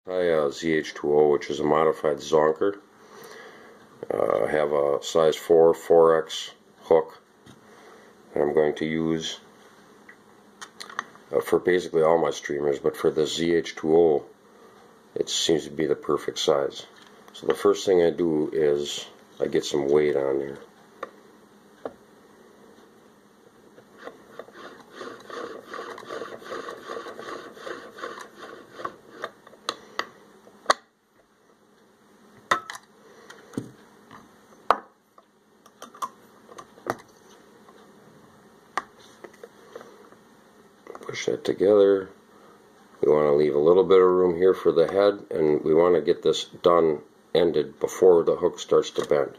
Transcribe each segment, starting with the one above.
Zh2o, which is a modified Zonker. I have a size 4 4x hook that I'm going to use for basically all my streamers, but for the Zh2o it seems to be the perfect size. So the first thing I do is I get some weight on there. Push that together. We want to leave a little bit of room here for the head, and we want to get this ended before the hook starts to bend.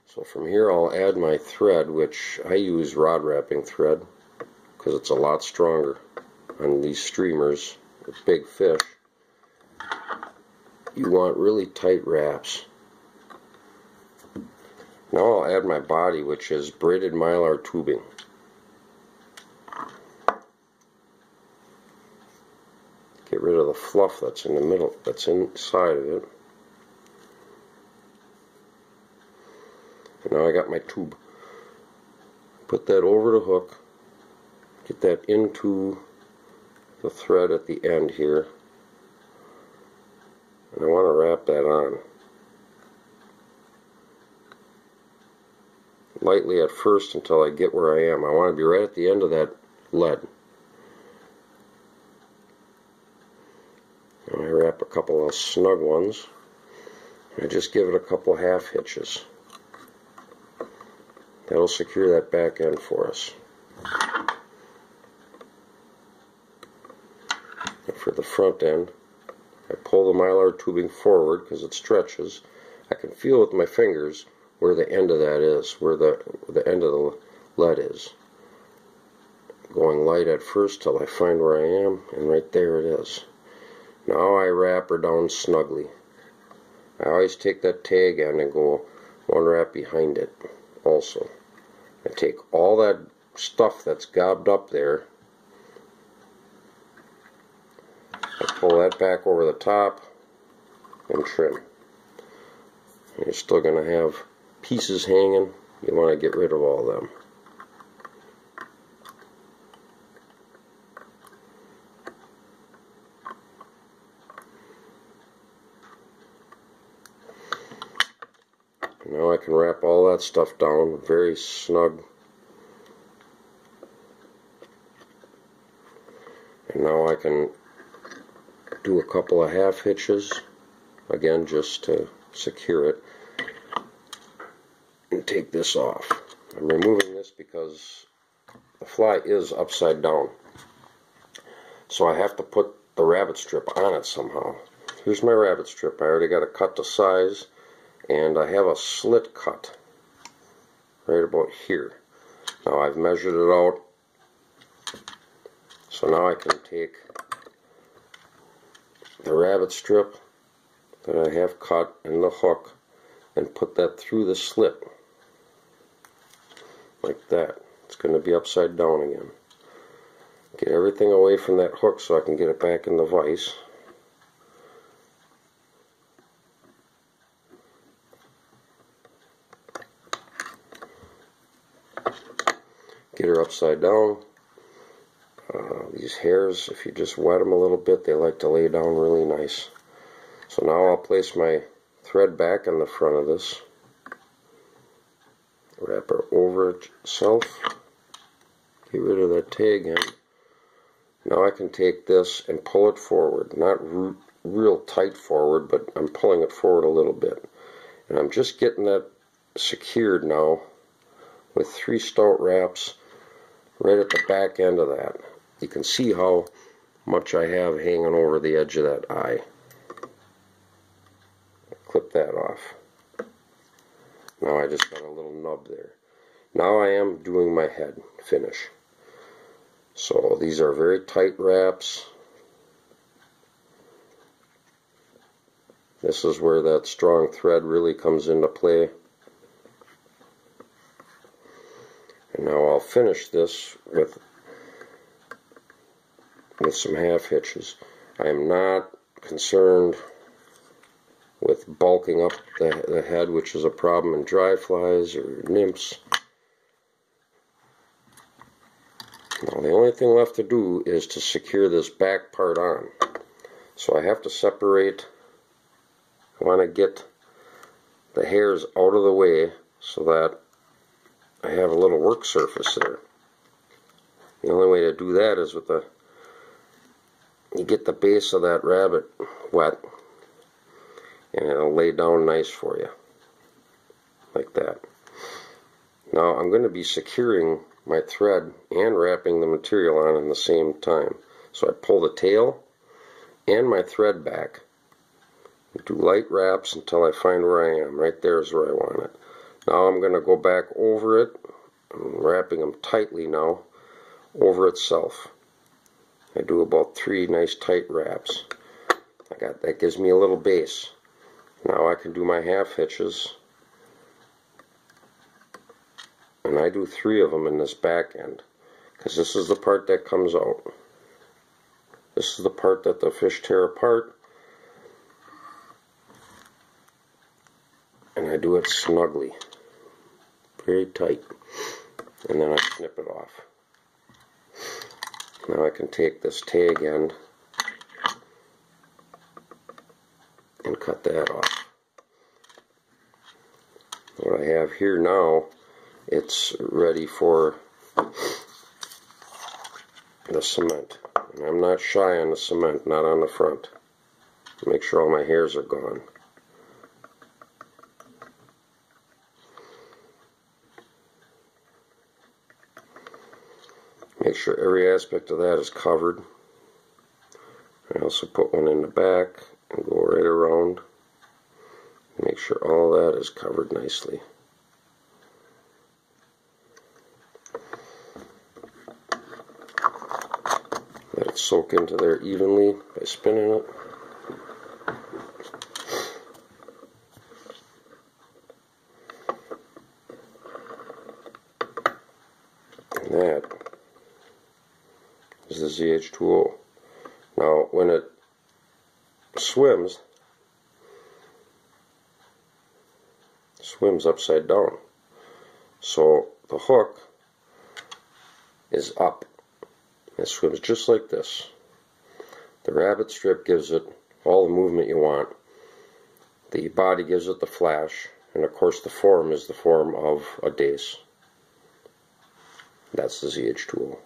So from here I'll add my thread, which I use rod wrapping thread because it's a lot stronger on these streamers with big fish. You want really tight wraps. Now I'll add my body, which is braided mylar tubing. Get rid of the fluff that's in the middle, that's inside of it. And now I got my tube. Put that over the hook. Get that into the thread at the end here. And I want to wrap that on. Lightly at first until I get where I am. I want to be right at the end of that lead. And I wrap a couple of snug ones. I just give it a couple half hitches. That'll secure that back end for us. And for the front end, I pull the mylar tubing forward because it stretches. I can feel with my fingers where the end of that is, where the end of the lead is. Going light at first till I find where I am, and right there it is. Now I wrap her down snugly. I always take that tag end and go one wrap behind it also. I take all that stuff that's gobbed up there, I pull that back over the top and trim. And you're still going to have pieces hanging. You want to get rid of all of them. Now I can wrap all that stuff down very snug. And now I can do a couple of half hitches, again just to secure it, and take this off. I'm removing this because the fly is upside down. So I have to put the rabbit strip on it somehow. Here's my rabbit strip. I already got it cut to size. And I have a slit cut right about here. Now I've measured it out, so now I can take the rabbit strip that I have cut and the hook and put that through the slit like that. It's going to be upside down again. Get everything away from that hook so I can get it back in the vise. Get her upside down. These hairs, if you just wet them a little bit, they like to lay down really nice. So now I'll place my thread back in the front of this. Wrap her over itself. Get rid of that tag end. Now I can take this and pull it forward. Not real tight forward, but I'm pulling it forward a little bit. And I'm just getting that secured now with 3 stout wraps right at the back end of that. You can see how much I have hanging over the edge of that eye. Clip that off. Now I just got a little nub there. Now I am doing my head finish. So these are very tight wraps. This is where that strong thread really comes into play. And now I'll finish this with some half hitches. I am not concerned with bulking up the head, which is a problem in dry flies or nymphs. Now the only thing left to do is to secure this back part on. So I have to separate, I want to get the hairs out of the way so that I have a little work surface there. The only way to do that is with you get the base of that rabbit wet, and it'll lay down nice for you, like that. Now I'm going to be securing my thread and wrapping the material on in the same time. So I pull the tail and my thread back. Do light wraps until I find where I am. Right there is where I want it. Now I'm going to go back over it. I'm wrapping them tightly now over itself. I do about 3 nice tight wraps. That gives me a little base. Now I can do my half hitches, and I do 3 of them in this back end, because this is the part that comes out. This is the part that the fish tear apart, and I do it snugly, very tight, and then I snip it off. Now I can take this tag end and cut that off. What I have here now, it's ready for the cement. And I'm not shy on the cement, not on the front. Make sure all my hairs are gone. Make sure every aspect of that is covered. I also put one in the back and go right around. Make sure all that is covered nicely. Let it soak into there evenly by spinning it. And that is the Zh2o. Now when it swims upside down, so the hook is up. It swims just like this. The rabbit strip gives it all the movement you want. The body gives it the flash, and of course the form is the form of a dace. That's the Zh2o.